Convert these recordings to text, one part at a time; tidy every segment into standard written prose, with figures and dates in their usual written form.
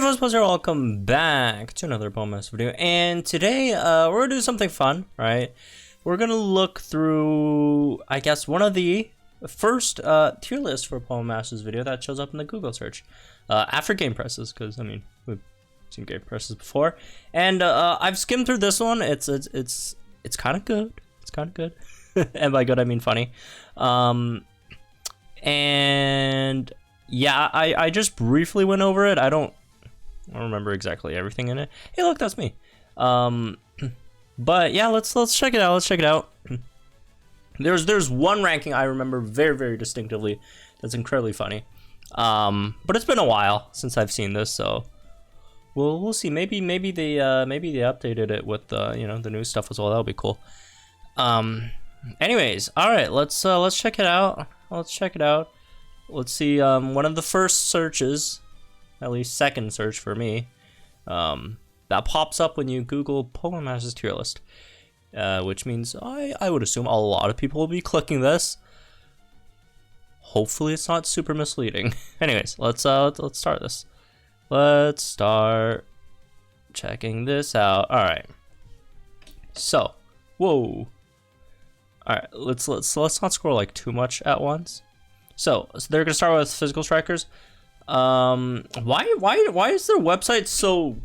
everyone's here, welcome back to another bonus video, and today we're gonna do something fun, right? We're gonna look through, I guess, one of the first tier lists for Poem Masters video that shows up in the Google search after game presses, because I mean we've seen game presses before, and I've skimmed through this one. It's kind of good. It's kind of good, and by good I mean funny, and yeah, I just briefly went over it. I don't remember exactly everything in it. Hey, look, that's me. But yeah, let's check it out. Let's check it out. There's one ranking I remember very distinctively that's incredibly funny. But it's been a while since I've seen this, so we'll see. Maybe they updated it with the new stuff as well. That'll be cool. Anyways, all right, let's check it out. Let's check it out. Let's see, one of the first searches, at least second search for me, that pops up when you Google Poem Masters tier list, which means I would assume a lot of people will be clicking this. Hopefully it's not super misleading. Anyways, let's start this. Let's start checking this out. All right. So, whoa. All right, let's not scroll like too much at once. So they're gonna start with physical strikers. Why is their website so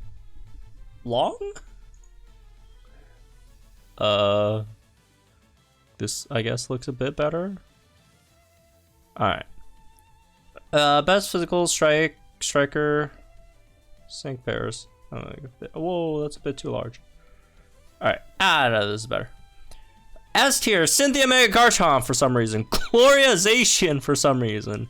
long? This I guess looks a bit better. All right. Best physical striker, sync pairs. Whoa, that's a bit too large. All right. No, this is better. S tier, Cynthia Mega Garchomp for some reason. Glorialization for some reason.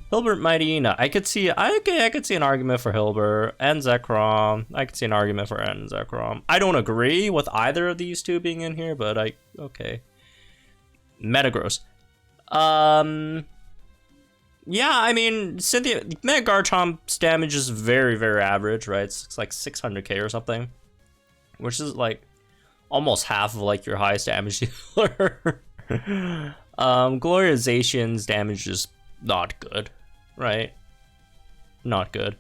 Hilbert Mightyena. I could see an argument for Hilbert and Zekrom. I could see an argument for N and Zekrom. I don't agree with either of these two being in here, but okay. Metagross. Yeah, I mean, Cynthia Mega Garchomp's damage is very average, right? It's like 600k or something, which is like almost half of like your highest damage dealer. Glorialization's damage is not good, right? Not good.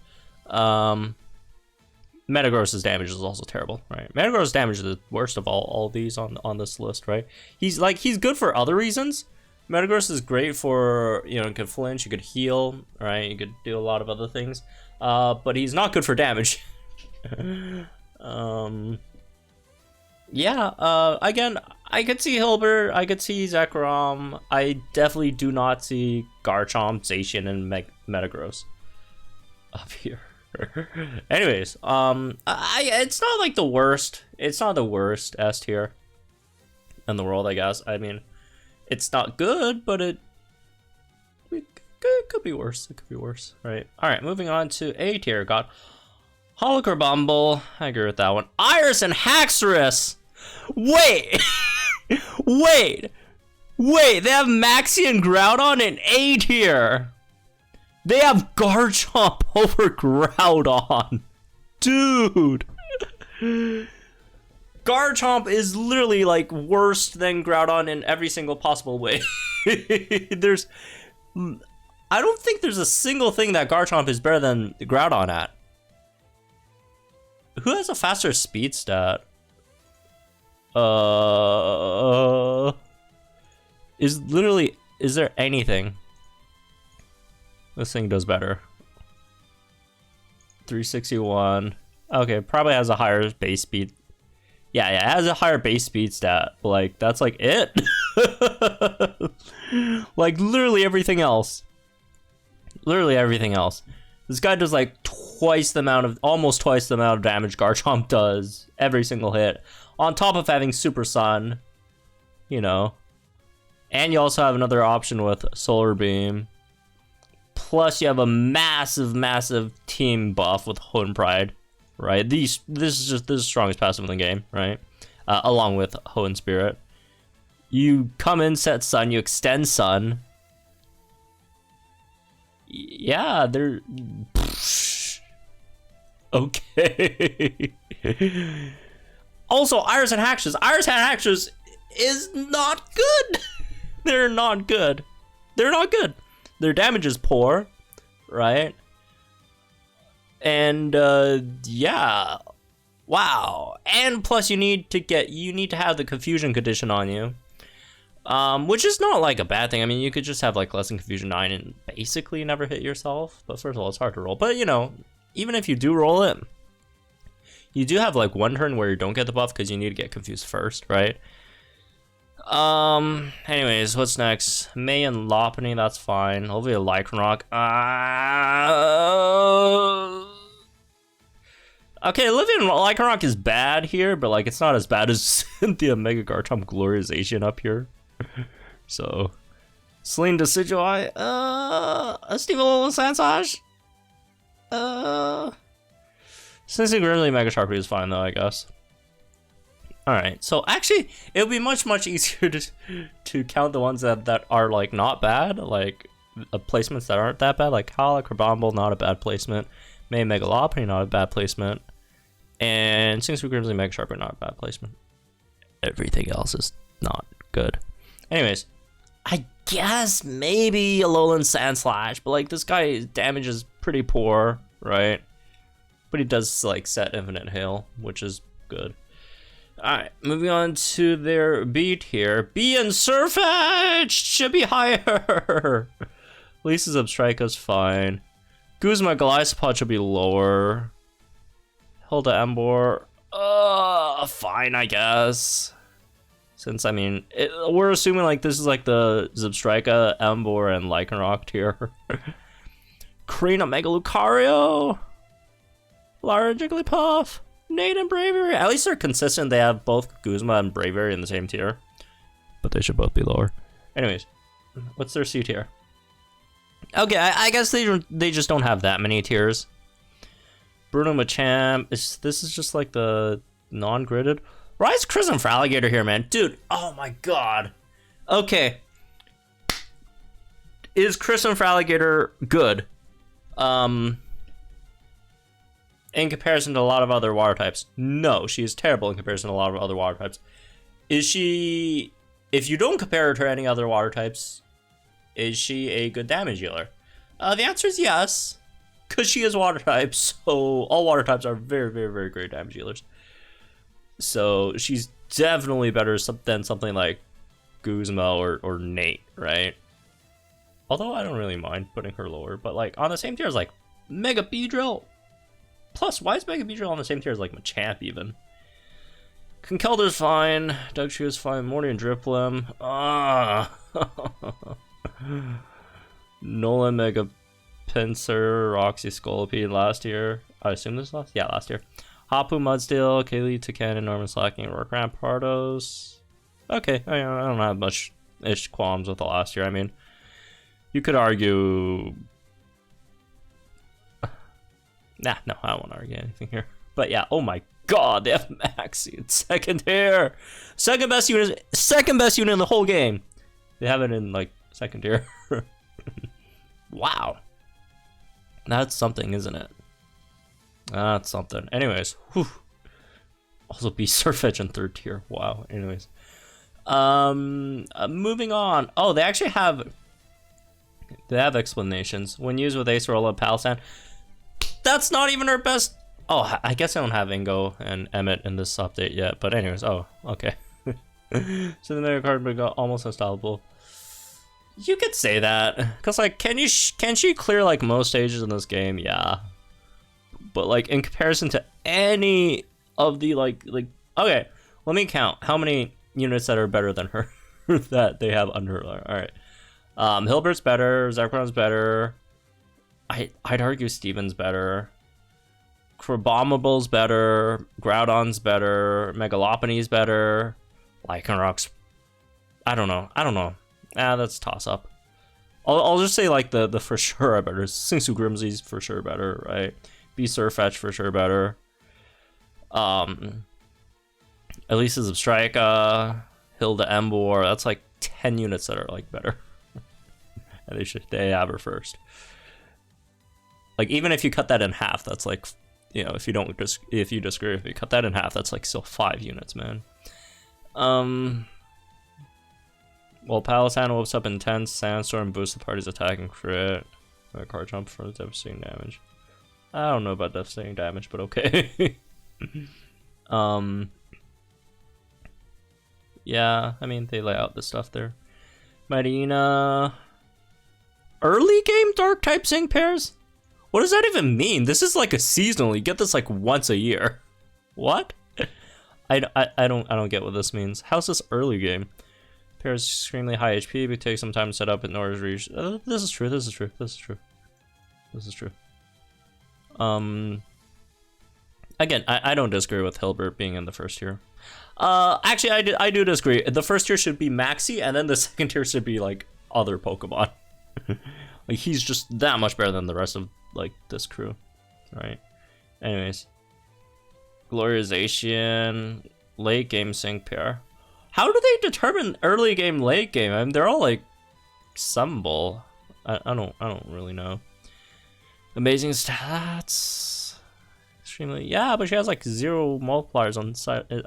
Metagross's damage is also terrible, right? Metagross's damage is the worst of all these on this list, right? He's good for other reasons. Metagross is great for, you could flinch, you could heal, right? You could do a lot of other things. But he's not good for damage. Yeah, again, I could see Hilbert, I could see Zekrom. I definitely do not see Garchomp, Zacian, and Metagross up here. Anyways, it's not like the worst. It's not the worst S tier in the world, I guess. I mean, it's not good, but it could be worse. It could be worse, right? All right, moving on to A tier. Got Holocorbumble. I agree with that one. Iris and Haxorus. Wait, wait, they have Maxie and Groudon in A tier. They have Garchomp over Groudon. Dude. Garchomp is literally like worse than Groudon in every single possible way. I don't think there's a single thing that Garchomp is better than Groudon at. Who has a faster speed stat? Is there anything this thing does better? 361. Okay, probably has a higher base speed. Yeah, it has a higher base speed stat, but like that's like it. Like literally everything else. This guy does like almost twice the amount of damage Garchomp does every single hit, on top of having Super Sun, and you also have another option with Solar Beam. Plus you have a massive team buff with Hoenn Pride, right? This is the strongest passive in the game, right? Along with Hoenn Spirit. You come in, set Sun, you extend Sun. Yeah, they're okay. Also, Iris and Haxorus is not good. They're not good. Their damage is poor, right? And yeah, wow. And plus you need to have the confusion condition on you. Which is not like a bad thing. I mean, you could just have like less than confusion 9 and basically never hit yourself. But first of all, it's hard to roll. But you know, even if you do roll it, you do have like one turn where you don't get the buff because you need to get confused first, right? Anyways, what's next? May and Lopunny, that's fine. Hopefully a Lycanroc. Okay, Olivia and Lycanroc is bad here, but like it's not as bad as Cynthia Mega Garchomp Glorialization up here. So, Celine Decidueye, a Steve Alolan Sandslash, Sinister Grimly Mega Sharpie is fine though, I guess. Alright, so actually, it would be much easier to count the ones that are like not bad, like placements that aren't that bad, like Hala, Carbomble, not a bad placement, May Mega Lopunny, not a bad placement, and Sinister Grimly Mega Sharpie, not a bad placement. Everything else is not good. Anyways, I guess maybe Alolan Sandslash, but like this guy's damage is pretty poor, right? But he does like set Infinite Hail, which is good. Alright, moving on to their beat here. Bee and Surfetch should be higher. Lisa's Abstrika's fine. Guzma Goliathpod should be lower. Hilda Embor, fine, I guess. Since, I mean, we're assuming, like, this is, like, the Zebstrika, Embor, and Lycanroc tier. Karina Mega Lucario. Lara Jigglypuff. Nate and Braviary. At least they're consistent. They have both Guzma and Braviary in the same tier. But they should both be lower. Anyways, what's their C tier? Okay, I guess they just don't have that many tiers. Bruno Machamp. This is just, like, the non-gridded. Why is Chrism Fraligator here, man? Dude, oh my god. Okay. Is Chrism Fraligator good? In comparison to a lot of other water types? No, she is terrible in comparison to a lot of other water types. Is she... If you don't compare her to any other water types, is she a good damage dealer? The answer is yes. Because she is water types, so all water types are very great damage dealers. So she's definitely better than something like Guzma or Nate, right? Although I don't really mind putting her lower, but like on the same tier as like Mega Beedrill. Plus, why is Mega Beedrill on the same tier as like Machamp even? Conkeldur's fine, Dugtrio fine, Morty and Driplim. Nolan Mega Pinsir, Roxy Scolipede last year. I assume this last? Yeah, last year. Hapu, Mudsteel, Kaylee, Toucan, Norman Slacking, Rockramp, Pardos. Okay, I don't have much qualms with the last year. I mean, you could argue... Nah, no, I don't want to argue anything here. But yeah, oh my god, they have Maxie in second tier. Second best unit in the whole game. They have it in, like, second tier. Wow. That's something, isn't it? That's something. Anyways, whew. Also be Surfetch in third tier. Wow. Anyways, moving on. Oh, they actually have explanations when used with Acerola and Palossand. That's not even her best. Oh, I guess I don't have Ingo and Emmett in this update yet. But anyways, oh, okay. So the Mega card would go almost unstoppable. You could say that, cause like, can she clear like most stages in this game? Yeah. But like in comparison to any of the like okay, let me count how many units that are better than her that they have under her. All right, Hilbert's better, Zekron's better. I'd argue Steven's better. Crabominable's better. Groudon's better. Megalopony's better. Lycanroc's. I don't know. That's a toss up. I'll just say like the for sure are better. Singsu Grimsley's for sure better, right? Be Surfetch for sure better. Elisa's Abstrika, Hilda Embor, that's like 10 units that are like better. And they have her first. Like even if you cut that in half, that's like, you know, if you disagree, if you cut that in half, that's like still 5 units, man. Well, Palossand whips up Intense, Sandstorm, boosts the party's attack and crit. Card jump for the devastating damage. I don't know about devastating damage, but okay. Yeah, I mean, they lay out the stuff there. Marina. Early game dark type sync pairs? What does that even mean? This is like a seasonal. You get this like once a year. What? I don't get what this means. How's this early game? Pairs extremely high HP, but take some time to set up in order to reach. This is true. This is true. This is true. This is true. Again, I don't disagree with Hilbert being in the first tier. Actually, I do disagree. The first tier should be Maxi, and then the second tier should be like other Pokemon. Like he's just that much better than the rest of like this crew, right? Anyways, Glorialization, late game sync pair. How do they determine early game, late game? I mean, they're all like summable. I don't really know. Amazing stats. Extremely, yeah, but she has like 0 multipliers on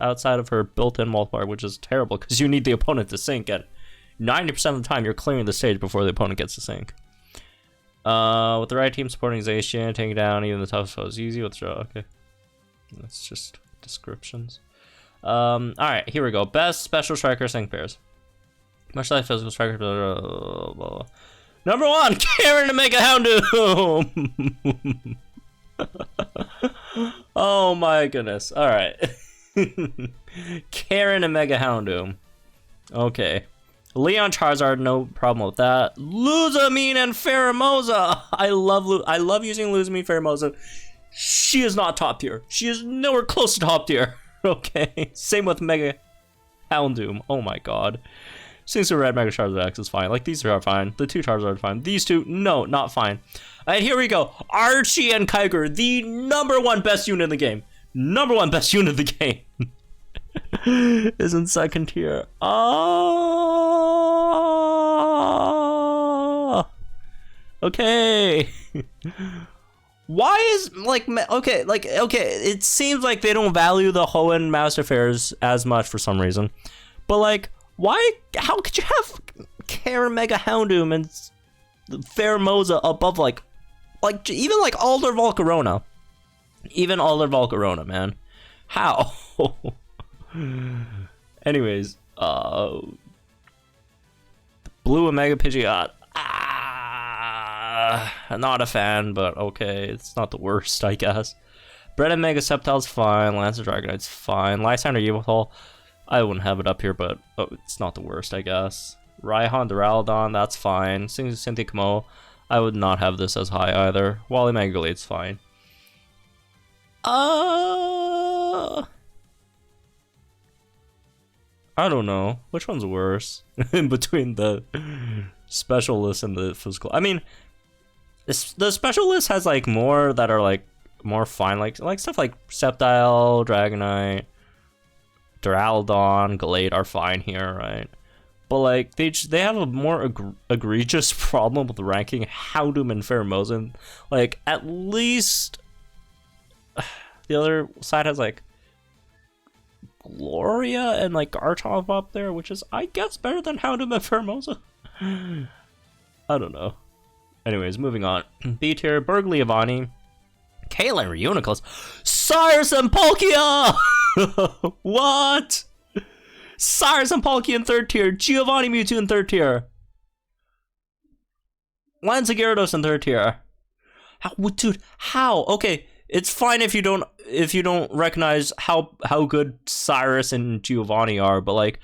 outside of her built-in multiplier, which is terrible because you need the opponent to sync, and 90% of the time you're clearing the stage before the opponent gets to sync. With the right team supporting Zacian, taking down even the toughest foes easy with draw. Okay, that's just descriptions. All right, here we go. Best special striker sync pairs. Much like physical striker. Blah, blah, blah. Number 1, Karen to Mega Houndoom. Oh my goodness. All right. Karen and Mega Houndoom. Okay. Leon Charizard, no problem with that. Luzamine and Pheromosa. I love using Luzamine Pheromosa. She is not top tier. She is nowhere close to top tier. Okay. Same with Mega Houndoom. Oh my god. Since the red Mega Charizard X is fine. Like, these are fine. The 2 Charizard are fine. These 2, no, not fine. And here we go. Archie and Kyger, the #1 best unit in the game. #1 best unit in the game. Is in second tier. Oh. Okay. Why is, like, okay, it seems like they don't value the Hoenn Master Fairs as much for some reason. But, like, why, how could you have Karen Mega Houndoom and Pheromosa above, like, even, like, Alder Volcarona? Even Alder Volcarona, man. How? Anyways, Blue and Mega Pidgeot. Not a fan, but okay, it's not the worst, I guess. Bread and Mega Sceptile's fine. Lancer Dragonite's fine. Lysander Yveltal, I wouldn't have it up here, but it's not the worst, I guess. Raihan Duraludon, that's fine. Cynthia Kamo, I would not have this as high either. Wally Magalate's fine. I don't know. Which one's worse? In between the special list and the physical. I mean, the special list has like more that are like more fine, like stuff like Sceptile, Dragonite, Duraludon, Galate are fine here, right? But like they have a more egregious problem with ranking Houndoom and Pheromosa. Like at least the other side has like Gloria and like Garchomp up there, which is I guess better than Houndoom and Pheromosa. I don't know. Anyways, moving on. B tier, Burgly Avani, Kalen Reuniclus, Cyrus and Palkia! What? Cyrus and Palkia in 3rd tier, Giovanni Mewtwo in 3rd tier, Lanza Gyarados in 3rd tier. How, dude, how? Okay, it's fine if you don't recognize how good Cyrus and Giovanni are, but like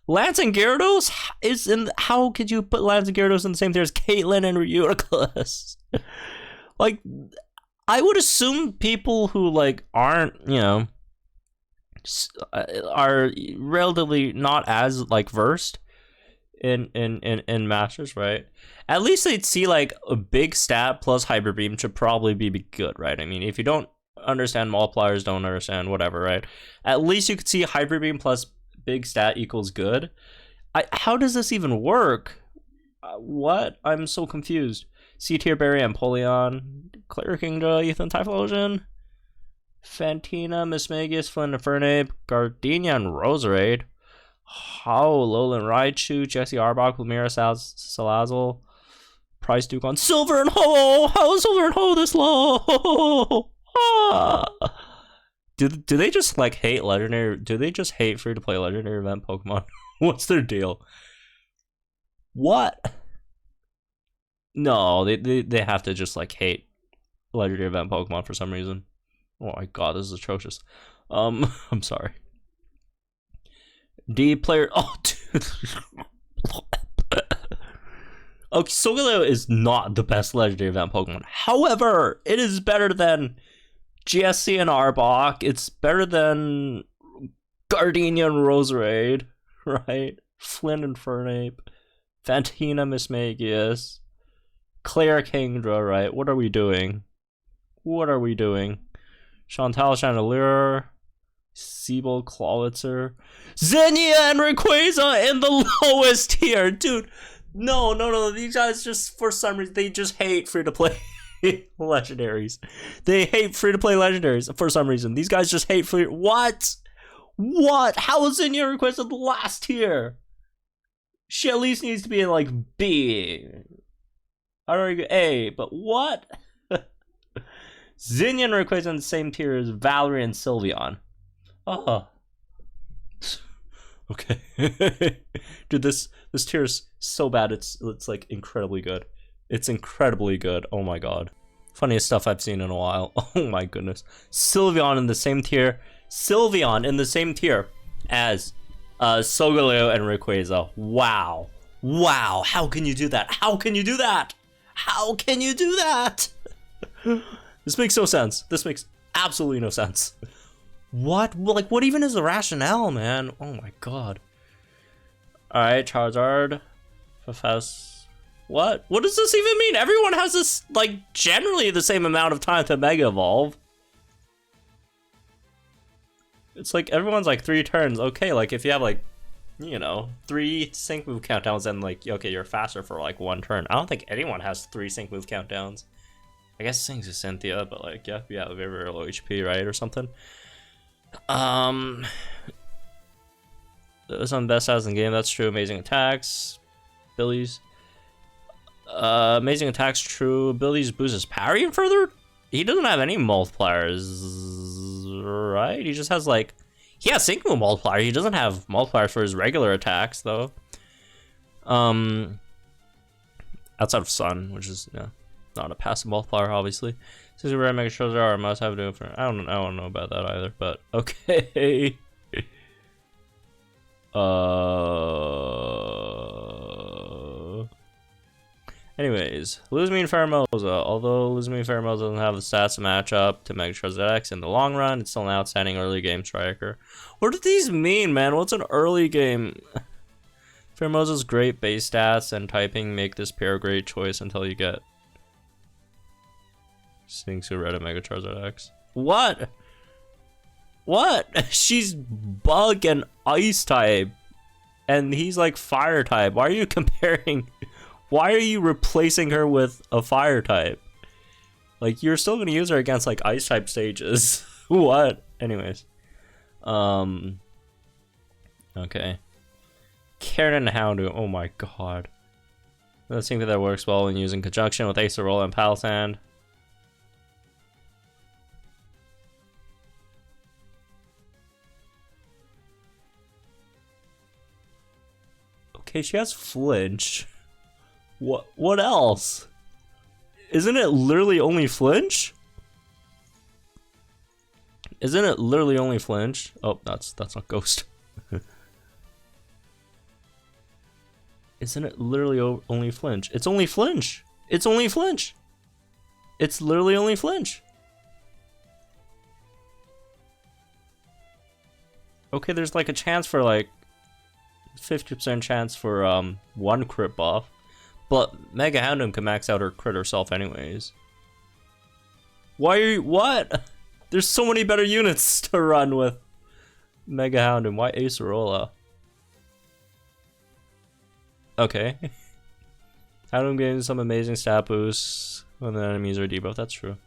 Lance and Gyarados is in. How could you put Lance and Gyarados in the same tier as Caitlyn and Reuniclus? Like, I would assume people who like aren't, you know, are relatively not as like versed in Masters, right? At least they'd see like a big stat plus Hyper Beam should probably be good, right? I mean, if you don't understand multipliers, don't understand whatever, right? At least you could see Hyper Beam plus big stat equals good. How does this even work? What? I'm so confused. C tier Barry Empoleon, Clear Kingdra, Ethan Typhlosion, Fantina, Mismagius, Fernape, Gardenia, and Roserade. How Alolan Raichu, Jesse Arbok, Lumira Salazzle, Price Duke on Silver and Ho. How is Silver and Ho this low? Do they just like hate legendary? Do they just hate free to play legendary event Pokemon? What's their deal? What? No, they have to just like hate legendary event Pokemon for some reason. Oh my god, this is atrocious. I'm sorry. D player. Oh, dude. Okay, Solgaleo is not the best legendary event Pokemon. However, it is better than GSC and Arbok. It's better than Gardenia and Roserade, right? Flynn and Fernape, Fantina, Mismagius, Claire Kingdra, right? What are we doing? What are we doing? Chantal Chandelure, Siebel Clawitzer, Xenia and Rayquaza in the lowest tier, dude. No. These guys just, for some reason, they just hate free-to-play legendaries. They hate free-to-play legendaries for some reason. These guys just hate free. What? How is Xenia and Rayquaza the last tier? She at least needs to be in, like, B. I don't know, A, but what? Xenia and Rayquaza in the same tier as Valerie and Sylveon. Oh. Okay. Dude, this tier is so bad, it's like incredibly good. It's incredibly good. Oh my god. Funniest stuff I've seen in a while. Oh my goodness. Sylveon in the same tier. Sylveon in the same tier as Solgaleo and Rayquaza. Wow. Wow. How can you do that? How can you do that? How can you do that? This makes no sense. This makes absolutely no sense. What? Like, what even is the rationale, man? Oh my god. Alright, Charizard. Profess. What? What does this even mean? Everyone has this, like, generally the same amount of time to Mega Evolve. It's like, everyone's like 3 turns. Okay, like, if you have, like, you know, 3 sync move countdowns, then, like, okay, you're faster for, like, 1 turn. I don't think anyone has 3 sync move countdowns. I guess Sync's is Cynthia, but, like, yeah, very low HP, right, or something. It was on best stats in the game, that's true. Amazing attacks. Billy's. Amazing attacks, true. Billy's boosts his power even further? He doesn't have any multipliers, right? He just has, like, he has sync move multiplier. He doesn't have multipliers for his regular attacks, though. Outside of Sun, which is, yeah, not a passive multiplier, obviously. Since we're Mega Charizard, I must have to do it for. I don't know about that either, but okay. Anyways, Luzmine Pheromosa. Although Luzmine Pheromosa doesn't have the stats to match up to Mega Charizard X in the long run, it's still an outstanding early game striker. What do these mean, man? What's an early game? Pheromosa's great base stats and typing make this pair a great choice until you get Sinks who read a Mega Charizard X. What? What? She's bug and ice type. And he's like fire type. Why are you comparing? Why are you replacing her with a fire type? Like, you're still gonna use her against like ice type stages. What? Anyways. Okay. Karen and Houndoom. Oh my god. I think that works well when using conjunction with Acerola and Palisand. Okay, she has flinch. What else? Isn't it literally only flinch? Isn't it literally only flinch? Oh, that's not ghost. Isn't it literally only flinch? It's only flinch. It's only flinch. It's literally only flinch. Okay, there's like a chance for like 50% chance for 1 crit buff, but Mega Houndoom can max out her crit herself anyways. Why are you, what? There's so many better units to run with Mega Houndoom. Why Acerola? Okay. Houndoom gains some amazing stat boosts when the enemies are debuffed. That's true.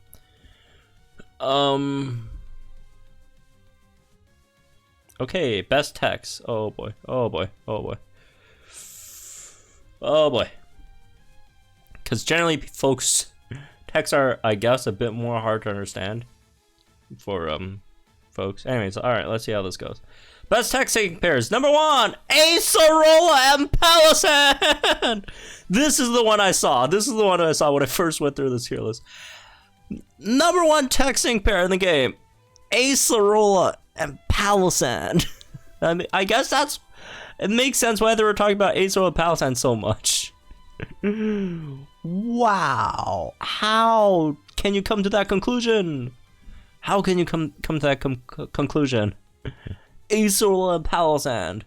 Okay, best text. Oh boy. Oh boy. Oh boy. Oh boy. Because generally, folks, texts are, I guess, a bit more hard to understand for folks. Anyways, all right, let's see how this goes. Best texting pairs. Number 1, Acerola and Palisand. This is the one I saw. This is the one I saw when I first went through this tier list. Number 1 texting pair in the game, Acerola and Palisand. I mean, I guess it makes sense why they were talking about Acerola and Palisand so much. Wow. How can you come to that conclusion? How can you come to that conclusion? Acerola and Palisand.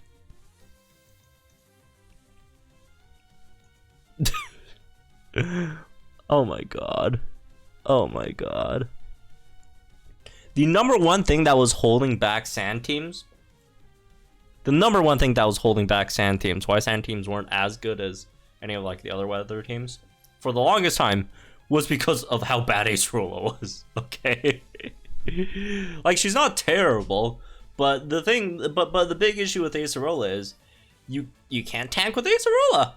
Oh my god. Oh my god. The number 1 thing that was holding back sand teams. Why sand teams weren't as good as any of like the other weather teams for the longest time was because of how bad Acerola was. Okay. Like, she's not terrible, but the big issue with Acerola is you can't tank with Acerola,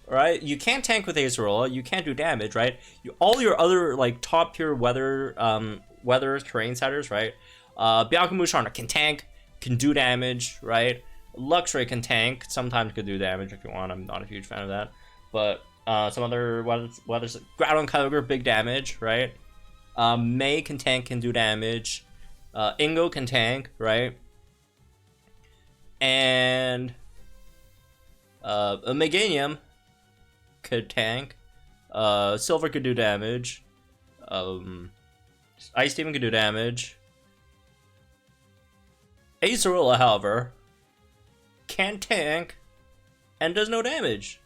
right? You can't tank with Acerola. You can't do damage, right? All your other like top tier weather terrain setters, right? Bianca Musharna can tank, can do damage, right? Luxray can tank, sometimes could do damage if you want. I'm not a huge fan of that, but some other weathers, Groudon Kyogre, big damage, right? May can tank, can do damage. Ingo can tank, right? And a Meganium could tank. Silver could do damage. Ice Demon could do damage. Acerola, however, can't tank and does no damage.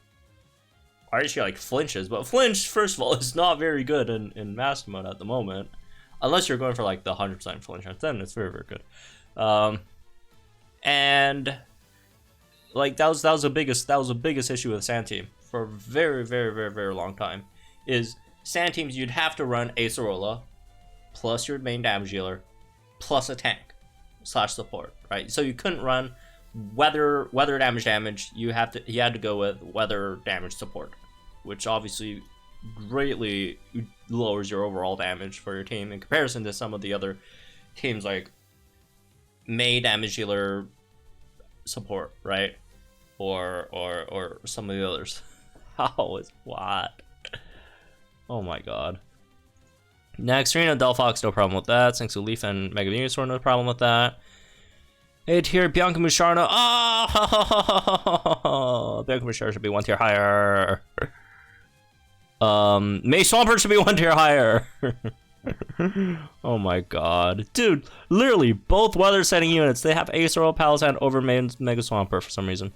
Or she like flinches, but flinch, first of all, is not very good in Master Mode at the moment. Unless you're going for like the 100% flinch, then it's very, very good. And like that was the biggest issue with Sand Team for a very, very, very, very long time. Is Sand Teams, you'd have to run Acerola plus your main damage dealer plus a tank / support, right? So you couldn't run weather damage. You had to go with weather damage support, which obviously greatly lowers your overall damage for your team in comparison to some of the other teams like May damage dealer support, right? Or some of the others. How is what? Oh my god. Next, Reno Delphox, no problem with that. Thanks to Leaf and Mega Venusaur, no problem with that. 8 tier, Bianca Musharna. Oh, Bianca Musharna should be 1 tier higher. May Swampert should be 1 tier higher. Oh my god. Dude, literally, both weather setting units, they have Acerola Palisand over Mega Swampert for some reason.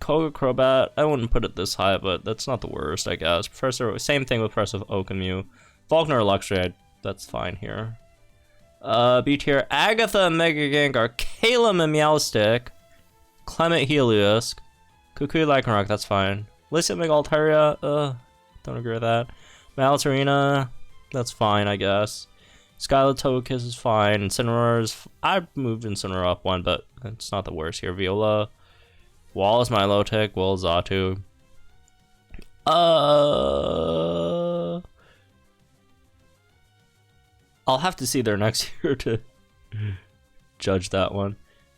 Koga Crobat, I wouldn't put it this high, but that's not the worst, I guess. Professor, same thing with Professor Oak and Mew. Falkner Luxray, that's fine here. B tier, Agatha Mega Gengar, Caleb and Meowstic, Clement Helios, Kukui Lycanroc, that's fine. Lysip Mega Altaria, don't agree with that. Malatarina, that's fine, I guess. Skyla Togekiss is fine. Incineroar's, I moved Incineroar up 1, but it's not the worst here. Viola, Wallace Milotic, Will Zatu. I'll have to see their next year to judge that one.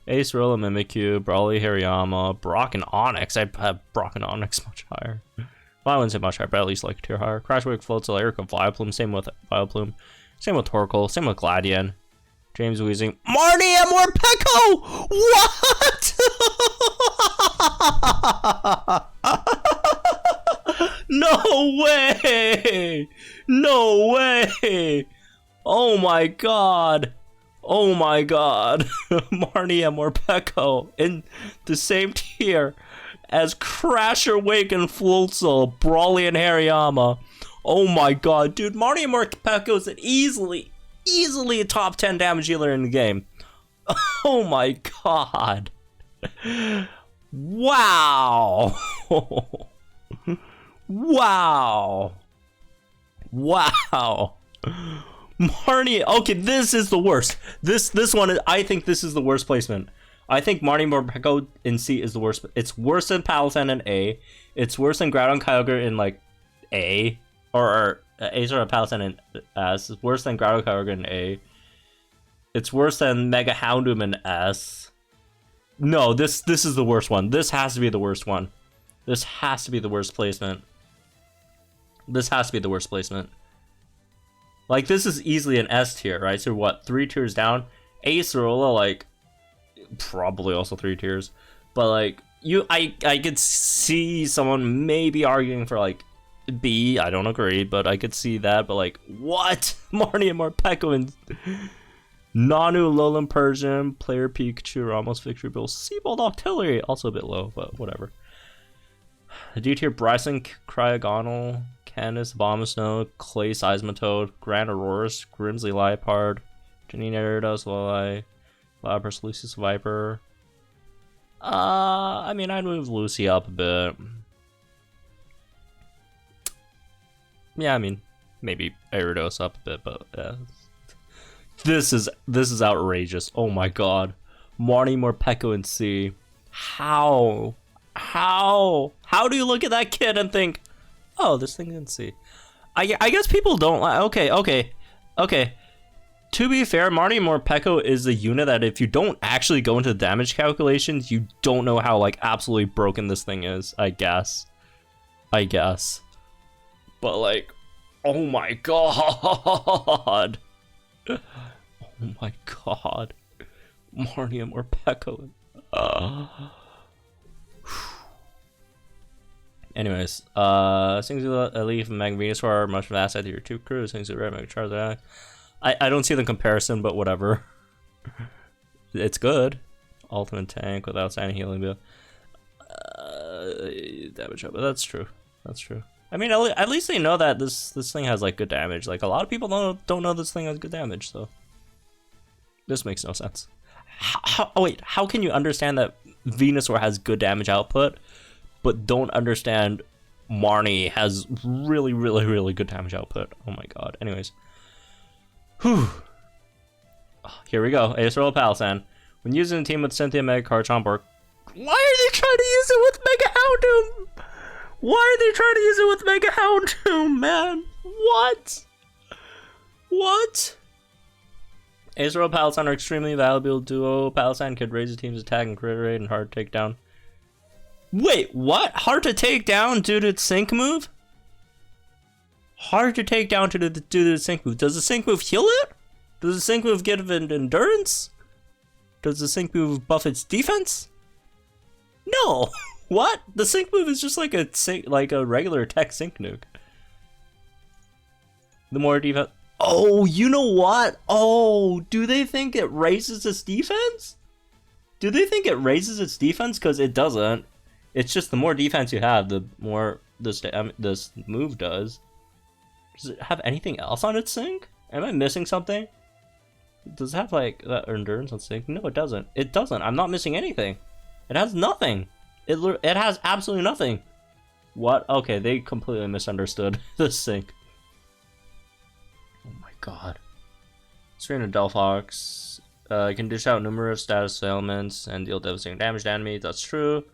Acerola, Mimikyu, Brawly, Hariyama, Brock, and Onix. I'd have Brock and Onix much higher. Well, I wouldn't say much higher, but at least like a tier higher. Crashwick, Floatzel, Erica, Vileplume, same with Vileplume. Same with Torkoal, same with Gladian. James Weezing. Marnie and Morpeko! What? No way! No way! Oh my god. Oh my god. Marnie and Morpeko in the same tier as Crasher, Wake, and Floatzel, Brawly, and Hariyama. Oh my god, dude. Marnie and Morpeko is an easily a top 10 damage dealer in the game. Oh my god. Wow. Wow. Wow. Marnie, okay, this is the worst. This one, I think this is the worst placement. I think Marnie Morpeko in C is the worst. It's worse than Palisand in A. It's worse than Groudon Kyogre in like A. or Acerola Palisand in S. It's worse than Grotto Kyogre in A. It's worse than Mega Houndoom in S. No, this is the worst one. This has to be the worst one. This has to be the worst placement. This has to be the worst placement. Like, this is easily an S tier, right? So what, 3 tiers down? Acerola, like, probably also 3 tiers. But like, I could see someone maybe arguing for like B. I don't agree, but I could see that. But like, what? Marnie and Morpeko and Nanu, Alolan Persian, Player Pikachu, Ramos, Victory Bill, Seabold Octillery, also a bit low, but whatever. D tier Bryson, Cryogonal, Candace, Abomasnow, Clay Seismitoad, Grand Aurorus, Grimsley Liepard, Janine Eridos, Lolai, Lapras, Lucius Viper. I mean, I'd move Lucy up a bit. Yeah, I mean, maybe Eridos up a bit, but yeah. This is outrageous. Oh my god. Marnie, Morpeko, and C. How do you look at that kid and think, oh, this thing can see? I guess people don't like. Okay. To be fair, Marnie Morpeko is a unit that if you don't actually go into the damage calculations, you don't know how like absolutely broken this thing is. I guess. But like, oh my god. Oh my god. Marnie and Morpeko. Anyways, Singsu, Elite, Mag Venusaur, Mushroom Asset, your 2 crews, Singsu Red, Mega Charizard. I don't see the comparison, but whatever. It's good. Ultimate tank without standing healing bill. Damage up, but that's true. I mean, at least they know that this thing has like good damage. Like a lot of people don't know this thing has good damage, so this makes no sense. How can you understand that Venusaur has good damage output, but don't understand Marnie has really good damage output? Oh my god. Anyways. Whew. Here we go. Acerola Palisand. When using a team with Cynthia, Mega Garchomp, or why are they trying to use it with Mega Houndoom? Why are they trying to use it with Mega Houndoom, man? What? Acerola Palisand are extremely valuable duo. Palisand could raise the team's attack and crit rate and hard takedown. Wait, what? Hard to take down due to its sync move? Hard to take down due to the sync move. Does the sync move heal it? Does the sync move give it endurance? Does the sync move buff its defense? No. What? The sync move is just like a regular tech sync nuke. The more defense. Oh, you know what? Oh, do they think it raises its defense? Do they think it raises its defense? Because it doesn't. It's just the more defense you have, the more this move does. Does it have anything else on its sync? Am I missing something? Does it have like that endurance on sync? No, it doesn't. It doesn't. I'm not missing anything. It has nothing. It has absolutely nothing. What? Okay, they completely misunderstood the sync. Oh my god. Serena Delphox can dish out numerous status elements and deal devastating damage to enemies. That's true.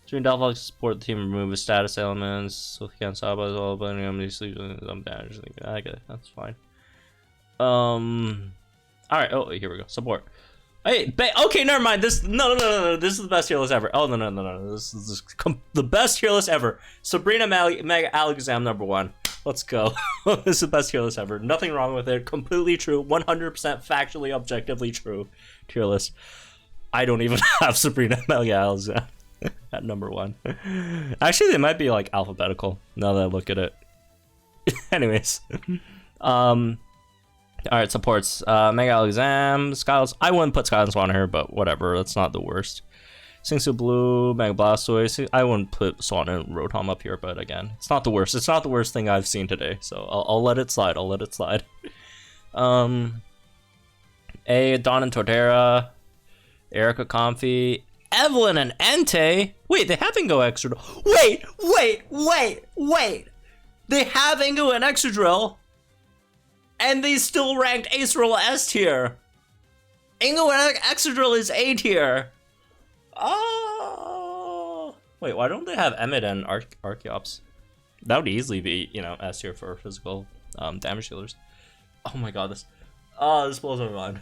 Serena Delphox support the team remove his status elements. So he can't stop as well, but he sleeps with some damage. I get it. That's fine. Alright, oh, here we go. Support. Hey, okay, never mind. No. This is the best tier list ever. Oh, no. This is the best tier list ever. Sabrina Mega Alakazam #1. Let's go. This is the best tier list ever. Nothing wrong with it. Completely true. 100% factually, objectively true tier list. I don't even have Sabrina Mega Alakazam at #1. Actually, they might be like alphabetical now that I look at it. Anyways. Alright, supports. Mega Alakazam, Skylos. I wouldn't put Skylos on here, but whatever. That's not the worst. Singsu Blue, Mega Blastoise. I wouldn't put Swan and Rotom up here, but again, it's not the worst. It's not the worst thing I've seen today, so I'll let it slide. I'll let it slide. Don and Torterra, Erica Comfy, Evelyn and Entei. Wait, they have Ingo Extra. Wait. They have Ingo and Excadrill. And they still ranked Acerola S tier. Ingo and Excadrill is A tier. Oh. Wait, why don't they have Emmet and Archeops? That would easily be, you know, S tier for physical damage dealers. Oh my god, this blows my mind.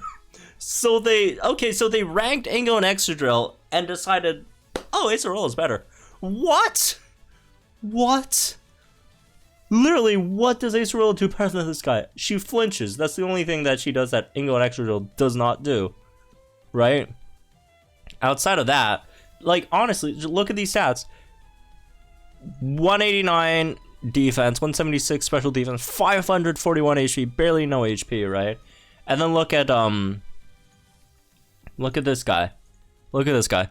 So they ranked Ingo and Excadrill and decided, oh, Acerola is better. What? What? Literally, what does Acerola do better than this guy? She flinches. That's the only thing that she does that Ingo and Excadrill does not do. Right? Outside of that, like, honestly, look at these stats. 189 defense, 176 special defense, 541 HP, barely no HP, right? And then look at this guy. Look at this guy.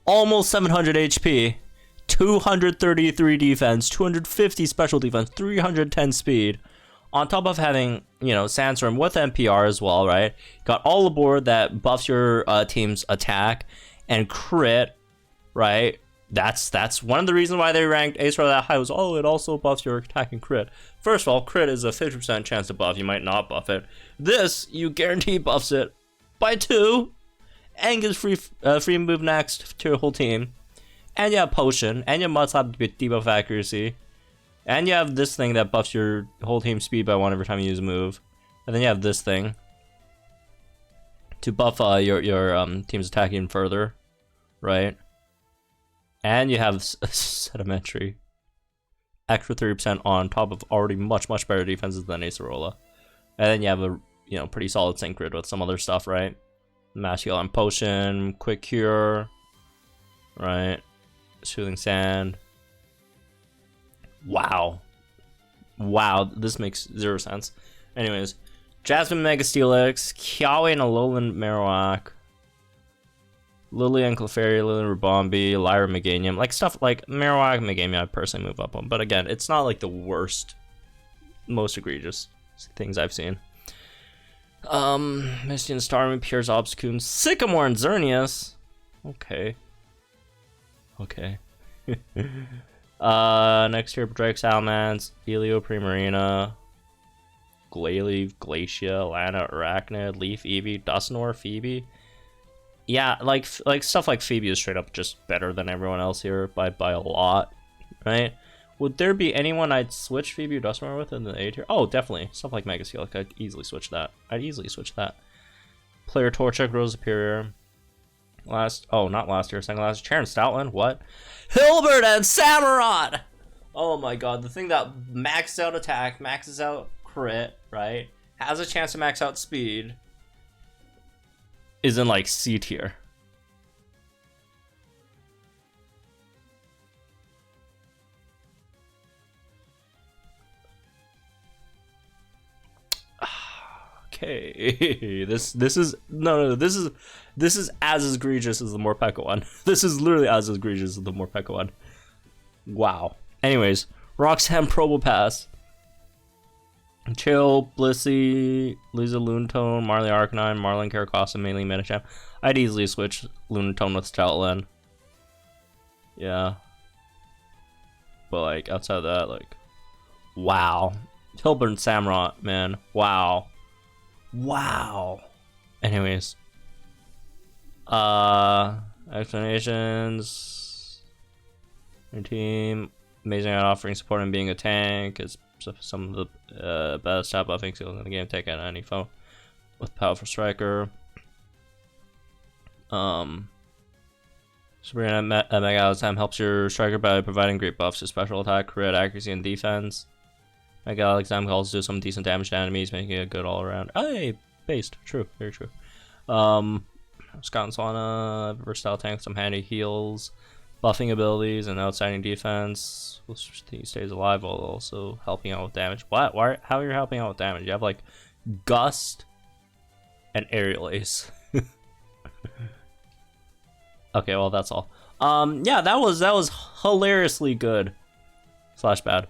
Almost 700 HP, 233 defense, 250 special defense, 310 speed. On top of having, you know, Sandstorm with NPR as well, right? Got all aboard that buffs your team's attack and crit, right? That's one of the reasons why they ranked Acerola that high was, oh, it also buffs your attack and crit. First of all, crit is a 50% chance to buff. You might not buff it. This, you guarantee buffs it by 2 and gives free move next to your whole team. And you have Potion, and you have Mudslap to debuff accuracy. And you have this thing that buffs your whole team speed by 1 every time you use a move. And then you have this thing to buff your team's attack even further, right? And you have Sedimentary. Extra 30% on top of already much better defenses than Acerola. And then you have a, you know, pretty solid sync grid with some other stuff, right? Mass Heal on Potion, Quick Cure, right? Soothing Sand. Wow. Wow, this makes 0 sense. Anyways, Jasmine Mega Steelix, Kiawe and Alolan Marowak, Lillian Clefairy, Lillian Rubombi, Lyra Meganium, like stuff like Marowak and Meganium I personally move up on. But again, it's not like the worst, most egregious things I've seen. Misty and Starmie, Pierce, Obstacoon, Sycamore and Xerneas. Okay. Okay. Next here, Drake Salamence, Elio Primarina, Glalie, Glacia, Lana, Arachnid, Leaf, Eevee, Dusknoir, Phoebe. Yeah, like stuff like Phoebe is straight up just better than everyone else here by a lot, right? Would there be anyone I'd switch Phoebe or Dusknoir with in the A tier? Oh, definitely. Stuff like Mega Steel, I'd easily switch that. Player Torchic, Rose Superior. Not last year, second last. Charon Stoutland, what? Hilbert and Samurott! Oh my god, the thing that maxes out attack, maxes out crit, right? Has a chance to max out speed. Is in like C tier. Okay, this is as egregious as the Morpeko one. This is literally as egregious as the Morpeko one. Wow. Anyways, Roxanne Probopass, Chill, Blissey, Lisa Lunatone, Marley Arcanine, Marlin Caracasa, mainly Metachamp. I'd easily switch Lunatone with Stoutland. Yeah. But like outside of that, like, wow. Hilbert and Samurott, man. Wow. Wow. Anyways. Explanations. Your team. Amazing at offering support and being a tank. Is some of the best stat buffing skills in the game. Take out any foe with powerful striker. Sabrina Mega out of time helps your striker by providing great buffs to special attack, crit, accuracy, and defense. Mega Alexam can also do some decent damage to enemies, making it good all around. Hey, based. True, very true. Scott and Solana, versatile tank with some handy heals, buffing abilities, and outstanding defense. He stays alive while also helping out with damage. What? Why? How are you helping out with damage? You have like Gust and Aerial Ace. Okay, well that's all. Yeah, that was hilariously good. / bad.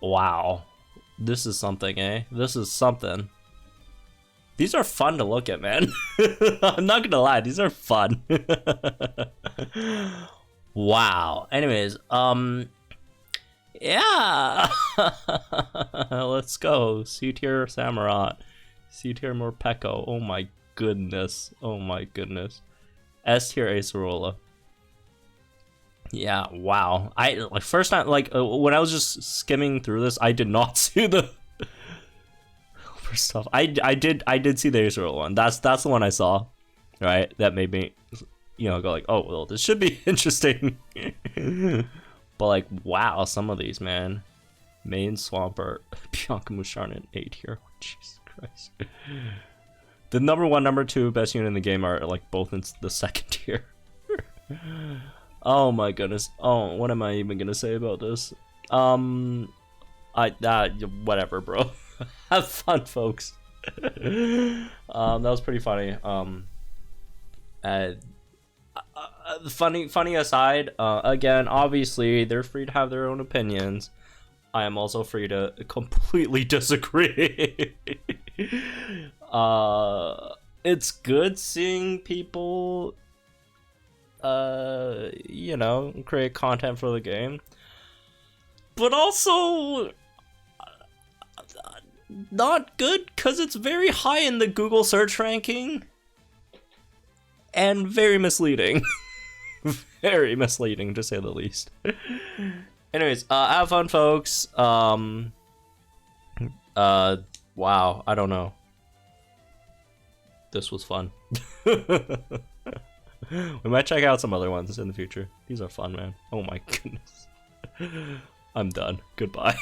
Wow. This is something, eh? This is something. These are fun to look at, man. I'm not gonna lie, these are fun. Wow. Anyways, yeah. Let's go. C tier Samurott. C tier Morpeko. Oh my goodness. Oh my goodness. S tier Acerola. Yeah, wow. I like first time when I was just skimming through this, I did not see the stuff. I did see the Acerola one. That's the one I saw, right? That made me, go like, oh well, this should be interesting. But like, wow, some of these, man. Main Swampert, Bianca Musharn, 8 here. Jesus Christ. The number 1, number 2 best unit in the game are like both in the second tier. Oh my goodness. Oh, what am I even gonna say about this? Whatever, bro. Have fun, folks. That was pretty funny. Funny aside. Again, obviously they're free to have their own opinions. I am also free to completely disagree. It's good seeing people, create content for the game, but also not good because it's very high in the Google search ranking and very misleading. Very misleading, to say the least. Anyways, have fun, folks. Wow, I don't know. This was fun. We might check out some other ones in the future. These are fun, man. Oh my goodness. I'm done. Goodbye.